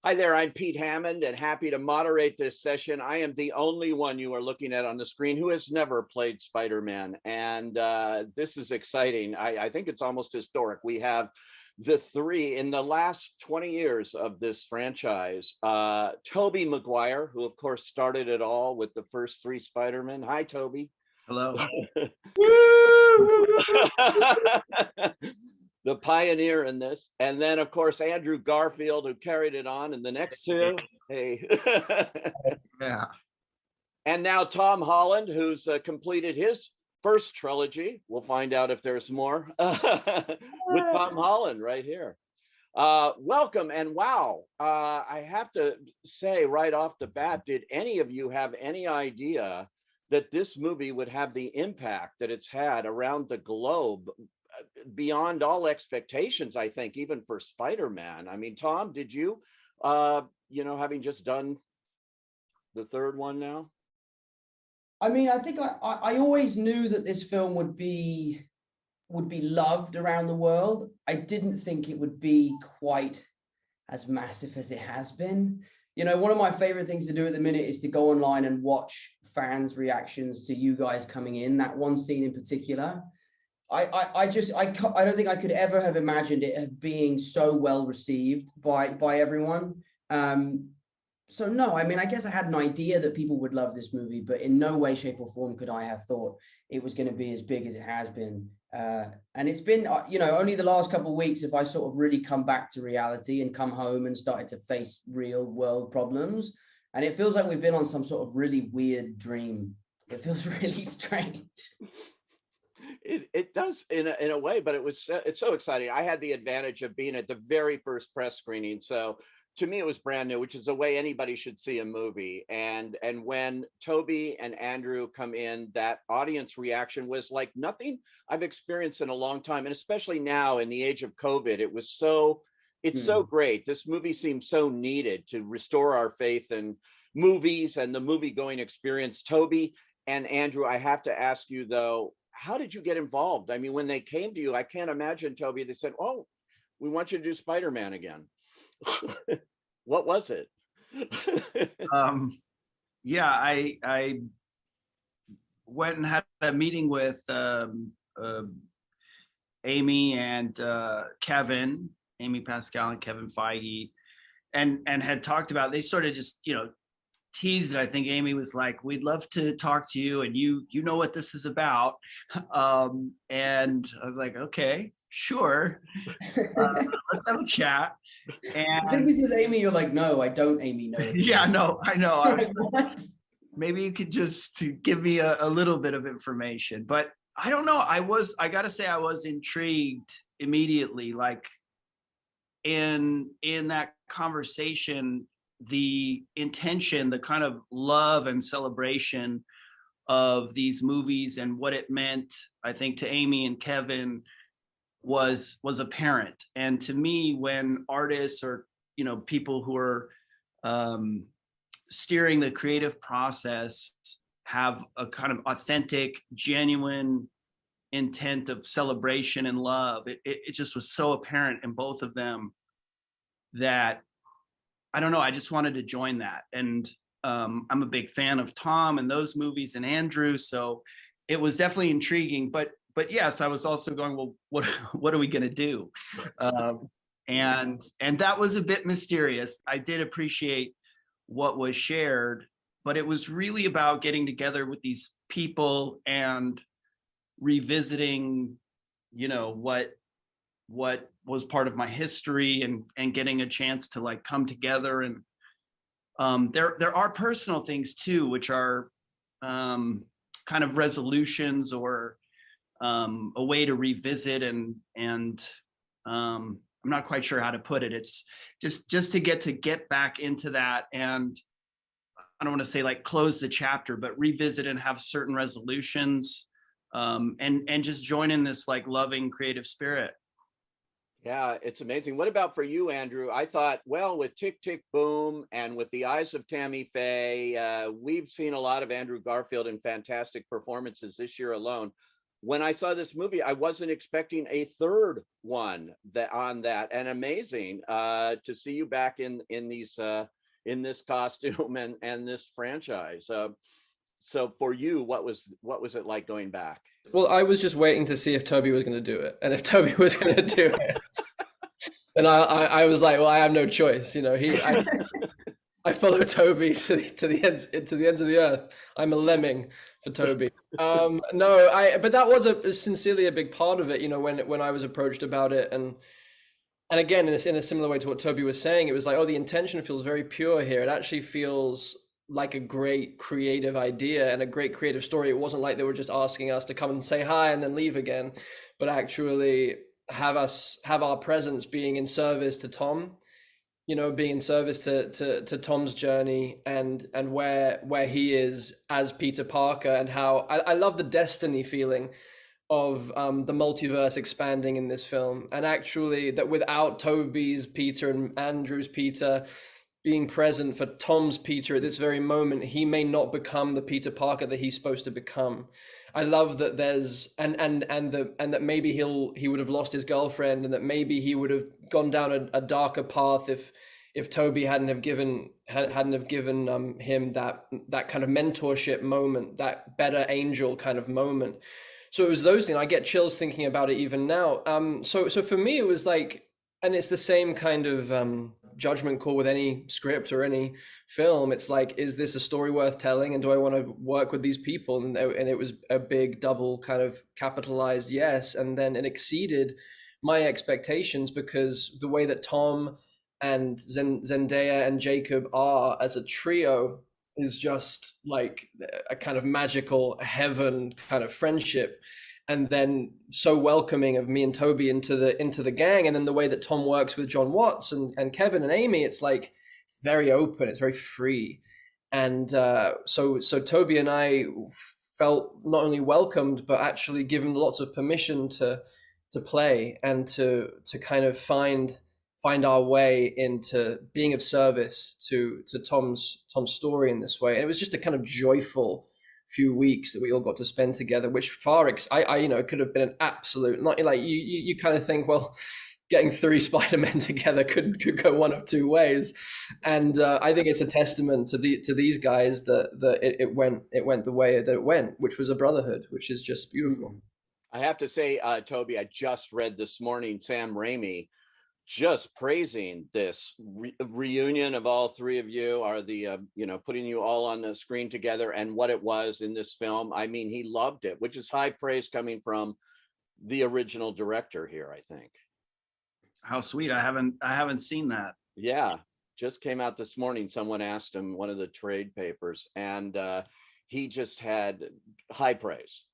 Hi there, I'm Pete Hammond and happy to moderate this session. I am the only one you are looking at on the screen who has never played Spider-Man. And this is exciting. I think it's almost historic. We have the three in the last 20 years of this franchise. Tobey Maguire, who of course started it all with the first three Spider-Man. Hi, Tobey. Hello. The pioneer in this, and then of course Andrew Garfield, who carried it on in the next two. Hey. Yeah. And now Tom Holland, who's completed his first trilogy. We'll find out if there's more with Tom Holland right here. Welcome, and wow, I have to say right off the bat, did any of you have any idea that this movie would have the impact that it's had around the globe, beyond all expectations, I think, even for Spider-Man? I mean, Tom, did you, having just done the third one now? I mean, I think I always knew that this film would be loved around the world. I didn't think it would be quite as massive as it has been. You know, one of my favorite things to do at the minute is to go online and watch fans' reactions to you guys coming in. That one scene in particular, I don't think I could ever have imagined it being so well received by everyone. So no, I mean, I guess I had an idea that people would love this movie, but in no way, shape, or form could I have thought it was going to be as big as it has been. And it's been, only the last couple of weeks have I sort of really come back to reality and come home and started to face real world problems. And it feels like we've been on some sort of really weird dream. It feels really strange. It does in a way, but it's so exciting. I had the advantage of being at the very first press screening, so to me it was brand new, which is the way anybody should see a movie. And when Tobey and Andrew come in, that audience reaction was like nothing I've experienced in a long time, and especially now in the age of COVID, it's so great. This movie seems so needed to restore our faith in movies and the movie going experience. Tobey and Andrew, I have to ask you though, how did you get involved? I mean, when they came to you, I can't imagine, Tobey, they said, "Oh, we want you to do Spider-Man again." What was it? Yeah, I went and had a meeting with Amy and Kevin, Amy Pascal and Kevin Feige, and had talked about, they sort of just, teased it. I think Amy was like, "We'd love to talk to you, and you know what this is about." And I was like, "Okay, sure, let's have a chat." And I think this is Amy. You're like, "No, I don't, Amy. No." Yeah, no, I know. I was What? Maybe you could just give me a little bit of information, but I don't know. I gotta say, I was intrigued immediately. Like in that conversation, the intention, the kind of love and celebration of these movies and what it meant, I think, to Amy and Kevin was apparent. And to me, when artists or people who are steering the creative process have a kind of authentic, genuine intent of celebration and love, it just was so apparent in both of them that, I don't know, I just wanted to join that. And I'm a big fan of Tom and those movies and Andrew, so it was definitely intriguing. But yes, I was also going, well, what are we going to do? And that was a bit mysterious. I did appreciate what was shared, but it was really about getting together with these people and revisiting, what was part of my history, and getting a chance to like come together. And there are personal things too, which are kind of resolutions or a way to revisit, and I'm not quite sure how to put it. It's just to get back into that, and I don't want to say like close the chapter, but revisit and have certain resolutions, and just join in this like loving creative spirit. Yeah, it's amazing. What about for you, Andrew? I thought, well, with Tick, Tick, Boom and with the eyes of Tammy Faye, we've seen a lot of Andrew Garfield in fantastic performances this year alone. when I saw this movie, I wasn't expecting a third one on that, and amazing to see you back in these in this costume and this franchise. So for you, what was it like going back? Well, I was just waiting to see if Tobey was going to do it, and if Tobey was going to do it, then I was like, well, I have no choice. I follow Tobey to the ends of the earth. I'm a lemming for Tobey. But that was sincerely a big part of it. When I was approached about it, and again, in a similar way to what Tobey was saying, it was like, oh, the intention feels very pure here. It actually feels like a great creative idea and a great creative story. It wasn't like they were just asking us to come and say hi and then leave again, but actually have our presence being in service to Tom, being in service to Tom's journey and where he is as Peter Parker, and how I love the destiny feeling of the multiverse expanding in this film, and actually that without Tobey's Peter and Andrew's Peter being present for Tom's Peter at this very moment, he may not become the Peter Parker that he's supposed to become. I love that there's and that maybe he would have lost his girlfriend, and that maybe he would have gone down a darker path if Tobey hadn't have given him that kind of mentorship moment, that better angel kind of moment. So it was those things. I get chills thinking about it even now. So for me it was like, and it's the same kind of judgment call with any script or any film. It's like, is this a story worth telling, and do I want to work with these people? And it was a big double kind of capitalized yes, and then it exceeded my expectations, because the way that Tom and Zendaya and Jacob are as a trio is just like a kind of magical heaven kind of friendship. And then so welcoming of me and Tobey into the gang. And then the way that Tom works with John Watts and Kevin and Amy, it's like, it's very open, it's very free. And so Tobey and I felt not only welcomed, but actually given lots of permission to play and to kind of find our way into being of service to Tom's story in this way. And it was just a kind of joyful few weeks that we all got to spend together, which it could have been an absolute, not like you kind of think, well, getting 3 Spider-Men together could go one of 2 ways. And I think it's a testament to these guys that it went the way that it went, which was a brotherhood, which is just beautiful. I have to say, Tobey, I just read this morning Sam Raimi just praising this reunion of all 3 of you, are the putting you all on the screen together, and what it was in this film. I mean, he loved it, which is high praise coming from the original director here, I think. How sweet. I haven't seen that. Yeah, just came out this morning. Someone asked him, one of the trade papers, and he just had high praise.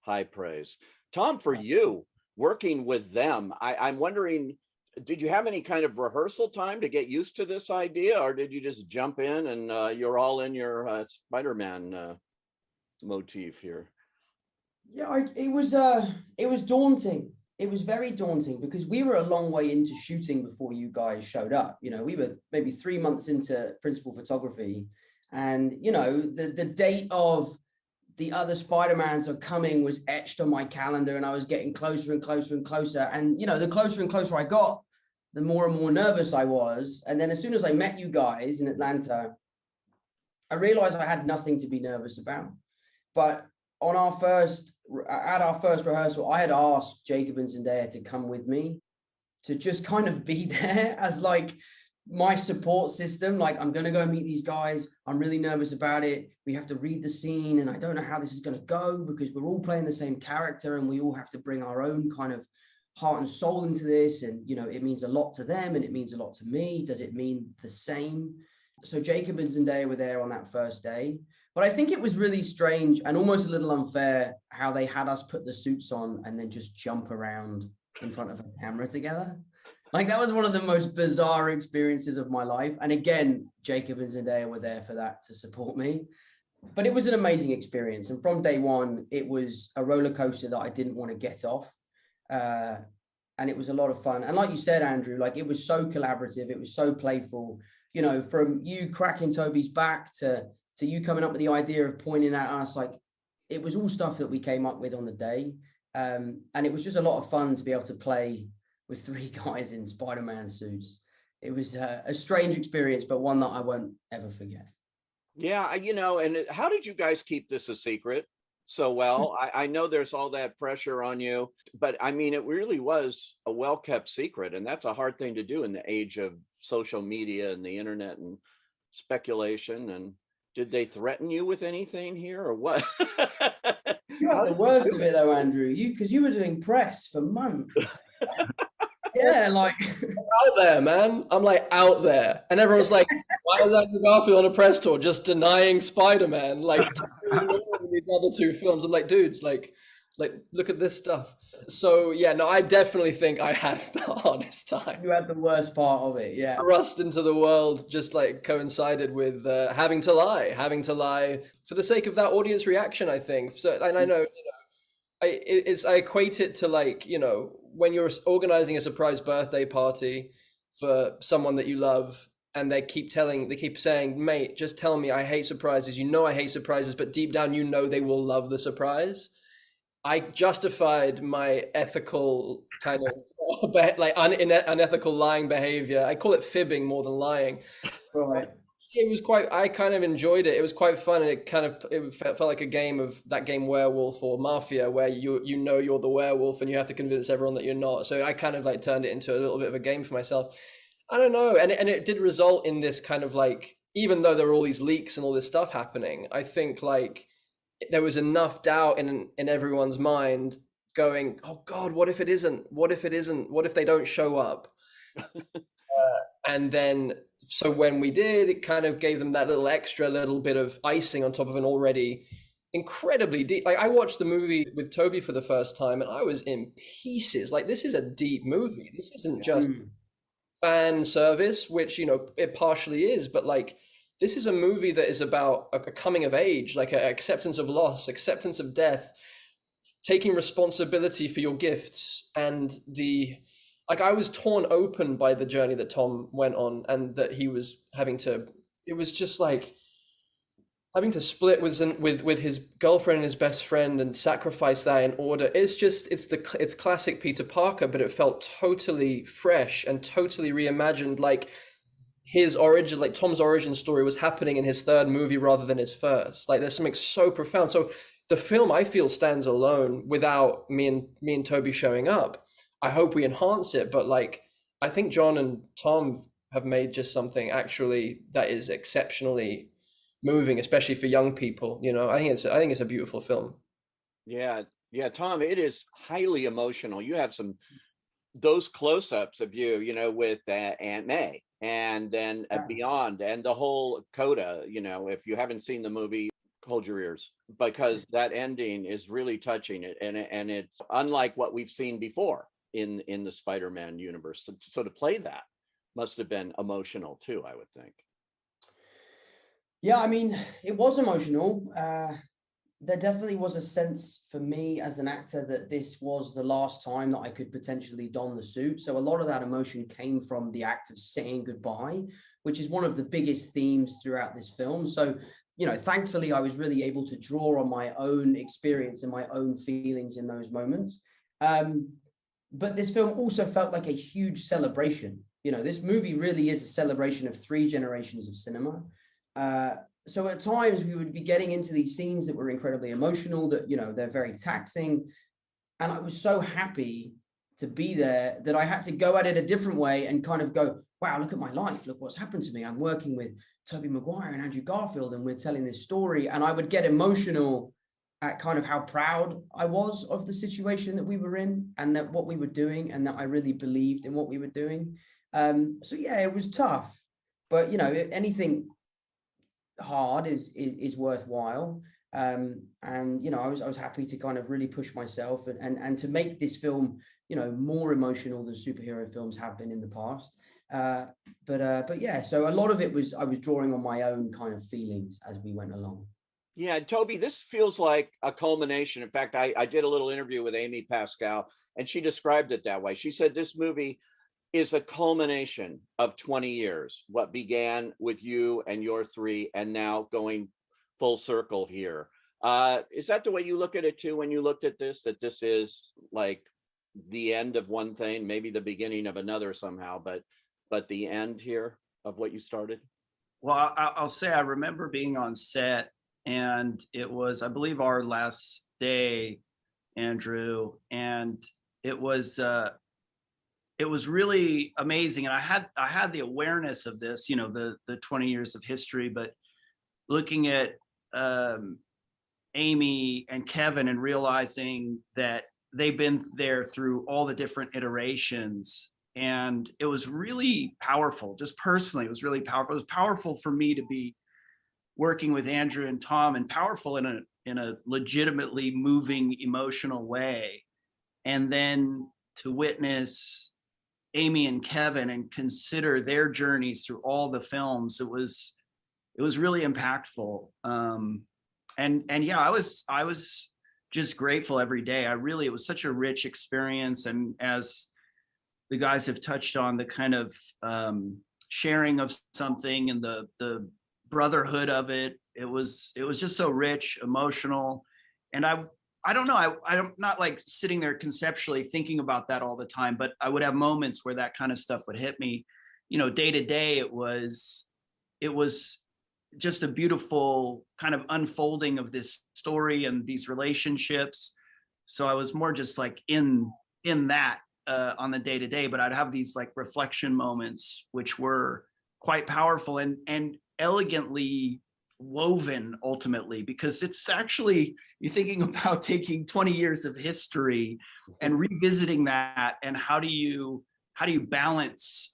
Tom, for you working with them, I'm wondering, did you have any kind of rehearsal time to get used to this idea, or did you just jump in and you're all in your Spider-Man motif here? Yeah, it was daunting. It was very daunting, because we were a long way into shooting before you guys showed up. We were maybe 3 months into principal photography, and the date of the other Spider-Mans are coming was etched on my calendar, and I was getting closer and closer and closer. And the closer and closer I got, the more and more nervous I was. And then as soon as I met you guys in Atlanta, I realized I had nothing to be nervous about. But at our first rehearsal, I had asked Jacob and Zendaya to come with me, to just kind of be there as like my support system. Like, I'm going to go meet these guys. I'm really nervous about it. We have to read the scene, and I don't know how this is going to go, because we're all playing the same character, and we all have to bring our own kind of heart and soul into this. And, it means a lot to them, and it means a lot to me. Does it mean the same? So Jacob and Zendaya were there on that first day. But I think it was really strange and almost a little unfair how they had us put the suits on and then just jump around in front of a camera together. Like, that was one of the most bizarre experiences of my life. And again, Jacob and Zendaya were there for that, to support me. But it was an amazing experience. And from day one, it was a roller coaster that I didn't want to get off. And it was a lot of fun. And like you said, Andrew, like, it was so collaborative. It was so playful, from you cracking Tobey's back to you coming up with the idea of pointing at us. Like, it was all stuff that we came up with on the day. And it was just a lot of fun to be able to play with three guys in Spider-Man suits. It was a strange experience, but one that I won't ever forget. Yeah, and how did you guys keep this a secret so well? I know there's all that pressure on you, but I mean, it really was a well-kept secret, and that's a hard thing to do in the age of social media and the internet and speculation. And did they threaten you with anything here or what? You had the worst of it though, Andrew. Because you were doing press for months. Yeah, like Out there, man. I'm like out there, and everyone's like, "Why is Andrew Garfield on a press tour just denying Spider-Man? Like these other two films." I'm like, dudes, like look at this stuff. So yeah, no, I definitely think I had the hardest time. you had the worst part of it. Yeah. Thrust into the world just like coincided with having to lie for the sake of that audience reaction, I think. So, and I know, I equate it to like, when you're organizing a surprise birthday party for someone that you love, and they keep saying, mate, just tell me, I hate surprises. I hate surprises, but deep down, they will love the surprise. I justified my ethical kind of like unethical lying behavior. I call it fibbing more than lying. Right. I kind of enjoyed it. It was quite fun, and it felt like a game of that game Werewolf or Mafia, where you're the werewolf and you have to convince everyone that you're not. So I kind of like turned it into a little bit of a game for myself. I don't know, and it did result in this kind of like, even though there were all these leaks and all this stuff happening, I think like there was enough doubt in everyone's mind going, oh God, what if it isn't? What if it isn't? What if they don't show up? And then, so when we did, it kind of gave them that little bit of icing on top of an already incredibly deep. Like I watched the movie with Tobey for the first time, and I was in pieces. Like, this is a deep movie. This isn't just fan service, which it partially is, but like this is a movie that is about a coming of age, like an acceptance of loss, acceptance of death, taking responsibility for your gifts, and like I was torn open by the journey that Tom went on, and that he was it was just like having to split with his girlfriend and his best friend and sacrifice that in order. It's classic Peter Parker, but it felt totally fresh and totally reimagined. Like his origin, like Tom's origin story was happening in his third movie rather than his first. Like there's something so profound. So the film, I feel, stands alone without me and Tobey showing up. I hope we enhance it, but like I think John and Tom have made just something actually that is exceptionally moving, especially for young people. I think it's a beautiful film. Yeah, Tom, it is highly emotional. You have those close-ups of you, with Aunt May, and then beyond, and the whole coda. If you haven't seen the movie, hold your ears, because that ending is really touching. And it's unlike what we've seen before in the Spider-Man universe. So to play that must have been emotional too, I would think. Yeah, I mean, it was emotional. There definitely was a sense for me as an actor that this was the last time that I could potentially don the suit. So a lot of that emotion came from the act of saying goodbye, which is one of the biggest themes throughout this film. So, thankfully, I was really able to draw on my own experience and my own feelings in those moments. But this film also felt like a huge celebration. This movie really is a celebration of 3 generations of cinema. So at times we would be getting into these scenes that were incredibly emotional, that, they're very taxing. And I was so happy to be there that I had to go at it a different way and kind of go, wow, look at my life. Look what's happened to me. I'm working with Tobey Maguire and Andrew Garfield, and we're telling this story. And I would get emotional at kind of how proud I was of the situation that we were in, and that what we were doing, and that I really believed in what we were doing. So yeah, it was tough, but anything hard is worthwhile. And I was happy to kind of really push myself and to make this film more emotional than superhero films have been in the past. But yeah, so a lot of it was I was drawing on my own kind of feelings as we went along. Yeah, Tobey, this feels like a culmination. In fact, I did a little interview with Amy Pascal, and she described it that way. She said this movie is a culmination of 20 years, what began with you and your 3, and now going full circle here. Is that the way you look at it too when you looked at this, that this is like the end of one thing, maybe the beginning of another somehow, but the end here of what you started? Well, I'll say I remember being on set, and it was, I believe, our last day, Andrew, and it was really amazing. And I had the awareness of this, you know, the 20 years of history, but looking at Amy and Kevin and realizing that they've been there through all the different iterations. And it was really powerful, just personally, it was really powerful. It was powerful for me to be working with Andrew and Tom, and powerful in a legitimately moving, emotional way. And then to witness Amy and Kevin and consider their journeys through all the films, it was really impactful. And yeah, I was just grateful every day. It was such a rich experience. And as the guys have touched on, the kind of sharing of something and the brotherhood of it, it was just so rich, emotional. And I don't know, I'm not like sitting there conceptually thinking about that all the time, but I would have moments where that kind of stuff would hit me. You know, day to day, it was just a beautiful kind of unfolding of this story and these relationships. So I was more just like in that on the day to day, but I'd have these like reflection moments, which were quite powerful and elegantly woven ultimately, because it's actually, you're thinking about taking 20 years of history and revisiting that, and how do you balance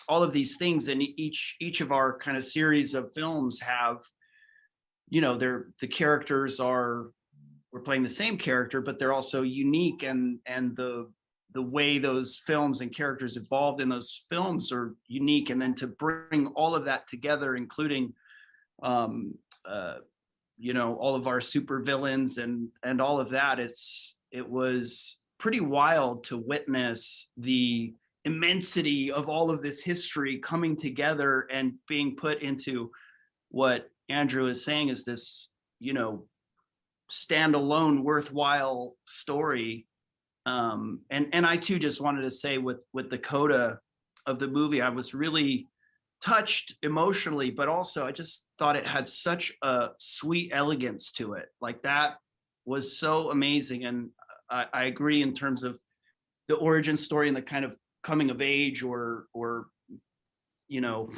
all of these things. And each of our kind of series of films have, you know, the characters we're playing the same character, but they're also unique, and the way those films and characters evolved in those films are unique. And then to bring all of that together, including you know, all of our super villains and all of that, it was pretty wild to witness the immensity of all of this history coming together and being put into what Andrew is saying is this, you know, standalone worthwhile story. And I too just wanted to say with the coda of the movie, I was really touched emotionally, but also I just thought it had such a sweet elegance to it. Like, that was so amazing. And I agree in terms of the origin story and the kind of coming of age, or you know,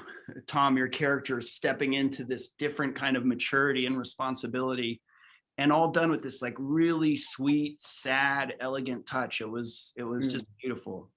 Tom, your character stepping into this different kind of maturity and responsibility, and all done with this like really sweet, sad, elegant touch. It was just beautiful.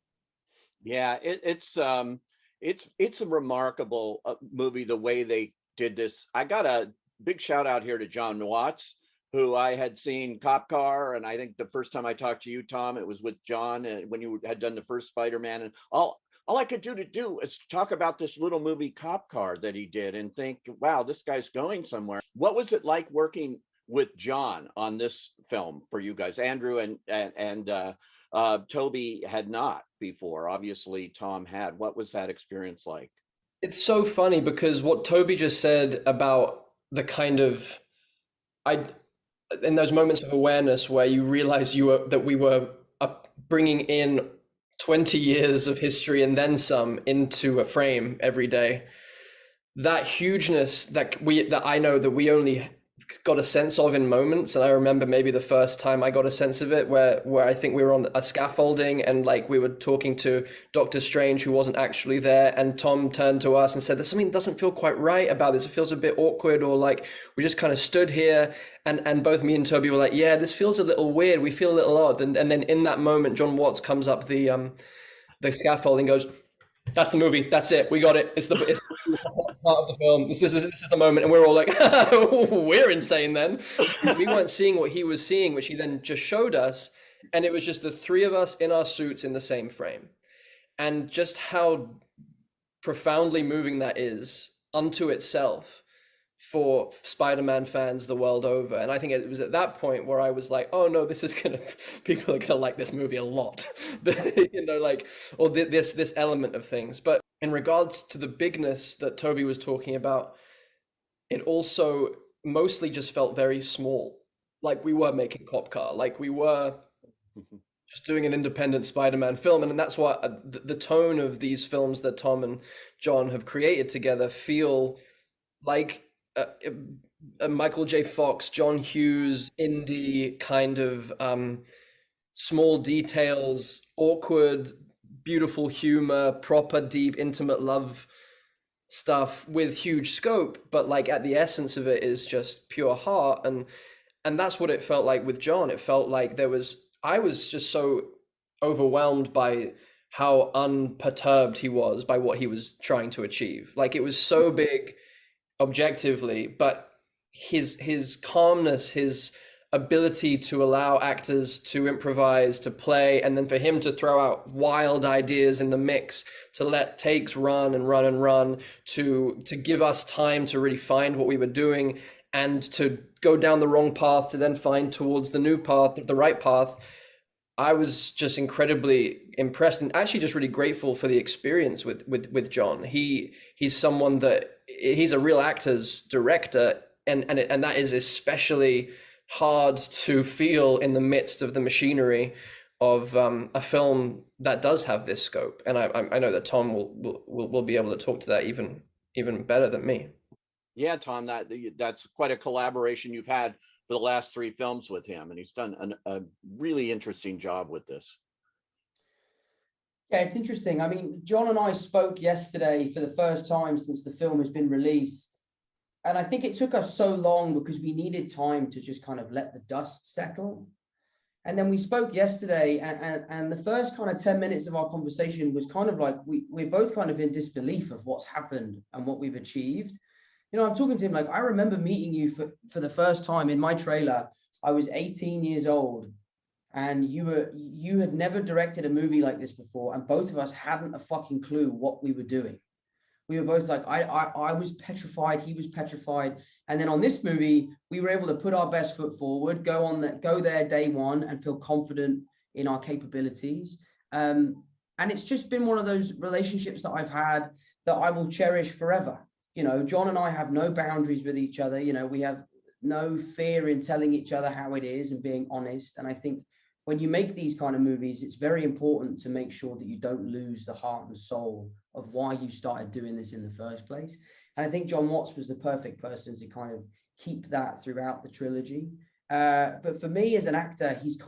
Yeah, it's a remarkable movie, the way they did this. I got a big shout out here to John Watts, who I had seen Cop Car, and I think the first time I talked to you, Tom, it was with John, when you had done the first Spider-Man, and all I could do is talk about this little movie Cop Car that he did, and think, wow, this guy's going somewhere. What was it like working with John on this film for you guys? Andrew and Tobey had not before. Obviously, Tom had. What was that experience like? It's so funny because what Tobey just said about the kind of, in those moments of awareness where you realize that we were bringing in 20 years of history and then some into a frame every day. That hugeness that I know that we only got a sense of in moments. And I remember maybe the first time I got a sense of it where I think we were on a scaffolding and like we were talking to Doctor Strange, who wasn't actually there, and Tom turned to us and said, there's something that doesn't feel quite right about this. It feels a bit awkward, or like we just kind of stood here and both me and Tobey were like, yeah, this feels a little weird. We feel a little odd. And then in that moment, John Watts comes up the scaffolding, goes, that's the movie. That's it. We got it. It's the part of the film. This is the moment. And we're all like, we're insane then. We weren't seeing what he was seeing, which he then just showed us. And it was just the three of us in our suits in the same frame. And just how profoundly moving that is unto itself for Spider-Man fans the world over. And I think it was at that point where I was like, oh no, people are gonna like this movie a lot. You know, like, or this element of things. But in regards to the bigness that Tobey was talking about, it also mostly just felt very small, like we were making Cop Car, like we were just doing an independent Spider-Man film. And that's why the tone of these films that Tom and John have created together feel like a Michael J. Fox, John Hughes, indie kind of small details, awkward, beautiful humor, proper, deep, intimate love stuff with huge scope, but like at the essence of it is just pure heart. And that's what it felt like with John. It felt like I was just so overwhelmed by how unperturbed he was by what he was trying to achieve. Like it was so big objectively, but his calmness, his ability to allow actors to improvise, to play, and then for him to throw out wild ideas in the mix, to let takes run and run and run, to give us time to really find what we were doing, and to go down the wrong path to then find towards the new path, the right path. I was just incredibly impressed and actually just really grateful for the experience with John. He's someone that he's a real actor's director, and that is especially hard to feel in the midst of the machinery of a film that does have this scope. And I know that Tom will be able to talk to that even better than me. Yeah, Tom, that's quite a collaboration you've had for the last 3 films with him, and he's done a really interesting job with this. Yeah, it's interesting. I mean, John and I spoke yesterday for the first time since the film has been released. And I think it took us so long because we needed time to just kind of let the dust settle. And then we spoke yesterday, and the first kind of 10 minutes of our conversation was kind of like we're both kind of in disbelief of what's happened and what we've achieved. You know, I'm talking to him like, I remember meeting you for the first time in my trailer. I was 18 years old, and you had never directed a movie like this before, and both of us hadn't a fucking clue what we were doing. We were both like, I was petrified, he was petrified. And then on this movie, we were able to put our best foot forward, go there day one and feel confident in our capabilities. And it's just been one of those relationships that I've had that I will cherish forever. You know, John and I have no boundaries with each other. You know, we have no fear in telling each other how it is and being honest. And I think when you make these kind of movies, it's very important to make sure that you don't lose the heart and soul of why you started doing this in the first place. And I think John Watts was the perfect person to kind of keep that throughout the trilogy. But for me as an actor, he's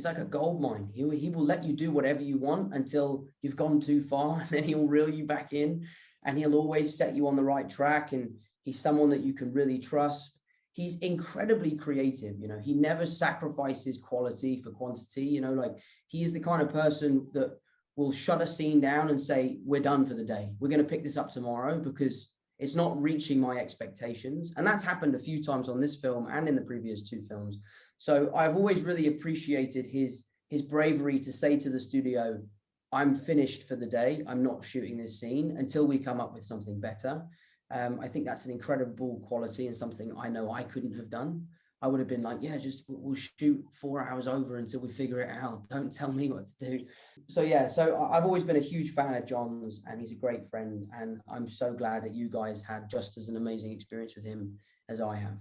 like a gold mine. He will let you do whatever you want until you've gone too far, and then he'll reel you back in, and he'll always set you on the right track. And he's someone that you can really trust. He's incredibly creative. You know, he never sacrifices quality for quantity. You know, like he is the kind of person that will shut a scene down and say, we're done for the day. We're going to pick this up tomorrow because it's not reaching my expectations. And that's happened a few times on this film and in the previous 2 films. So I've always really appreciated his bravery to say to the studio, I'm finished for the day. I'm not shooting this scene until we come up with something better. I think that's an incredible quality and something I know I couldn't have done. I would have been like, yeah, just we'll shoot 4 hours over until we figure it out. Don't tell me what to do. So yeah, so I've always been a huge fan of John's, and he's a great friend. And I'm so glad that you guys had just as an amazing experience with him as I have.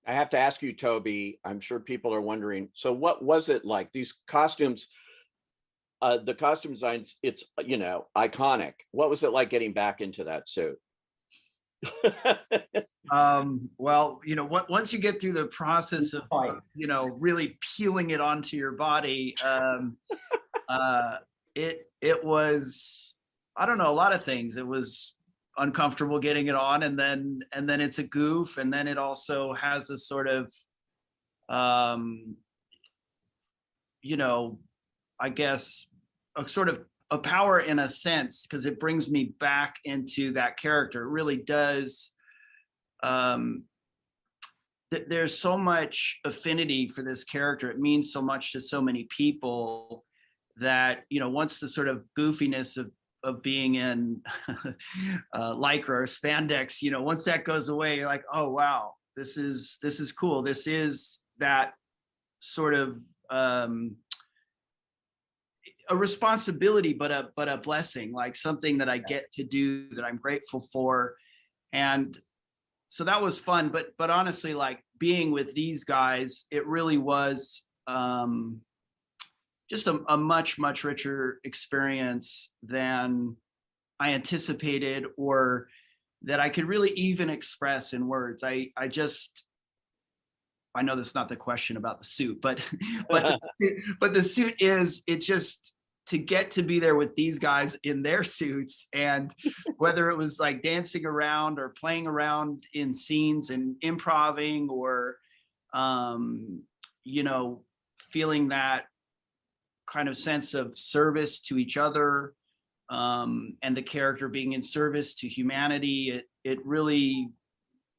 I have to ask you, Toby, I'm sure people are wondering, so what was it like? These costumes, the costume designs, it's, you know, iconic. What was it like getting back into that suit? Well, you know, once you get through the process of, you know, really peeling it onto your body, it was, I don't know, a lot of things. It was uncomfortable getting it on, and then it's a goof, and then it also has a sort of, you know, I guess a sort of a power in a sense, because it brings me back into that character. It really does. There's so much affinity for this character. It means so much to so many people that, you know, once the sort of goofiness of being in lycra or spandex, you know, once that goes away, you're like, oh wow, this is cool. This is that sort of a responsibility, but a blessing, like something that I get to do that I'm grateful for. And so that was fun, but honestly, like being with these guys, it really was just a much richer experience than I anticipated, or that I could really even express in words. I know that's not the question about the suit, but the suit is, it just, to get to be there with these guys in their suits, and whether it was like dancing around or playing around in scenes and improving, or you know, feeling that kind of sense of service to each other, and the character being in service to humanity, it really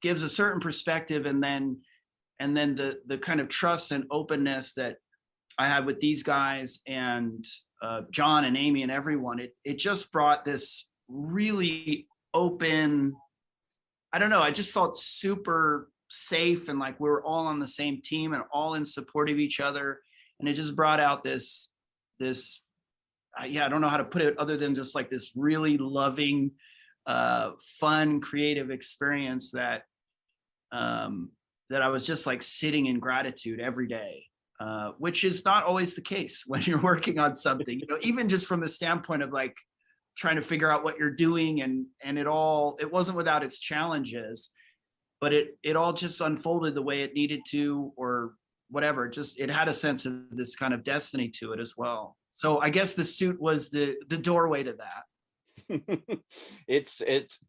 gives a certain perspective. And then the kind of trust and openness that I had with these guys, and John and Amy and everyone, it just brought this really open, I don't know, I just felt super safe, and like we were all on the same team and all in support of each other. And it just brought out this yeah, I don't know how to put it other than just like this really loving, fun, creative experience that that I was just like sitting in gratitude every day, which is not always the case when you're working on something, you know, even just from the standpoint of like trying to figure out what you're doing, and it wasn't without its challenges, but it all just unfolded the way it needed to, or whatever. It had a sense of this kind of destiny to it as well. So I guess the suit was the doorway to that. It's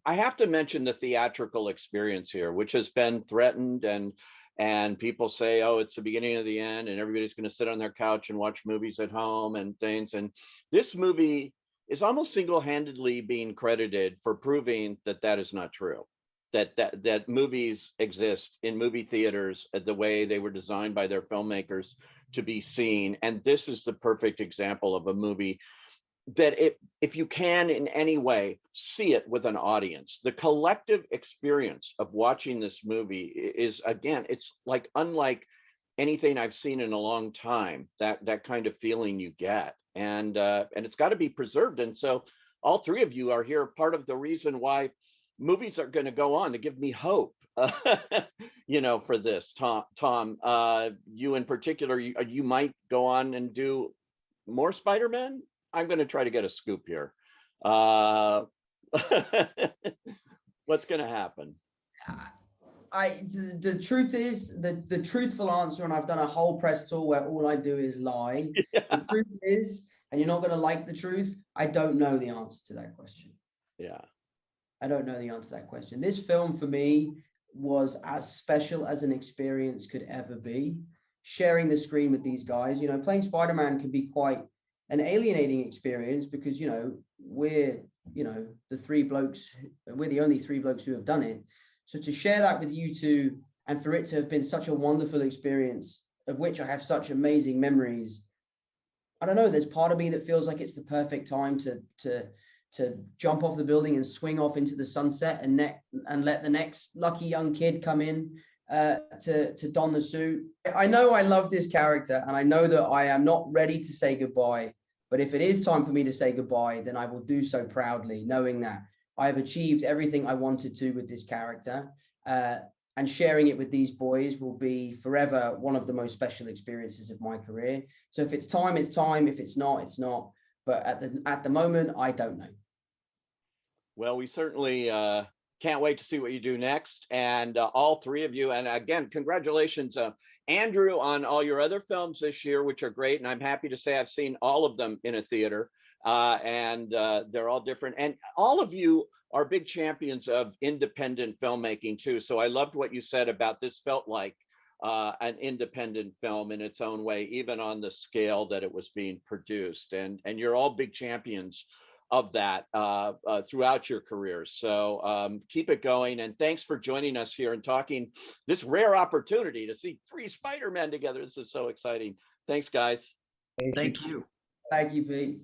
I have to mention the theatrical experience here, which has been threatened, and people say, oh, it's the beginning of the end and everybody's going to sit on their couch and watch movies at home and things. And this movie is almost single-handedly being credited for proving that that is not true. That movies exist in movie theaters the way they were designed by their filmmakers to be seen. And this is the perfect example of a movie that if you can in any way see it with an audience, the collective experience of watching this movie is, again, it's like unlike anything I've seen in a long time, that kind of feeling you get. And it's got to be preserved. And so all three of you are here, part of the reason why movies are going to go on, to give me hope, you know, for this. Tom, you in particular, you might go on and do more Spider-Man. I'm going to try to get a scoop here. What's going to happen? The truth is, the truthful answer, and I've done a whole press tour where all I do is lie. Yeah. The truth is, and you're not going to like the truth, I don't know the answer to that question. Yeah. I don't know the answer to that question. This film for me was as special as an experience could ever be. Sharing the screen with these guys, you know, playing Spider-Man can be quite an alienating experience because, you know, we're the only three blokes who have done it. So to share that with you two, and for it to have been such a wonderful experience, of which I have such amazing memories, I don't know, there's part of me that feels like it's the perfect time to jump off the building and swing off into the sunset and let the next lucky young kid come in to don the suit. I know I love this character, and I know that I am not ready to say goodbye, but if it is time for me to say goodbye, then I will do so proudly, knowing that I have achieved everything I wanted to with this character, and sharing it with these boys will be forever one of the most special experiences of my career. So if it's time, it's time. If it's not, it's not. But at the moment, I don't know. Well, we certainly can't wait to see what you do next. And all three of you, and again, congratulations, Andrew, on all your other films this year, which are great. And I'm happy to say I've seen all of them in a theater, and they're all different. And all of you are big champions of independent filmmaking too. So I loved what you said about this felt like an independent film in its own way, even on the scale that it was being produced. And you're all big champions of that throughout your careers. So keep it going. And thanks for joining us here and talking this rare opportunity to see three Spider-Men together. This is so exciting. Thanks, guys. Thank you. Thank you, Pete.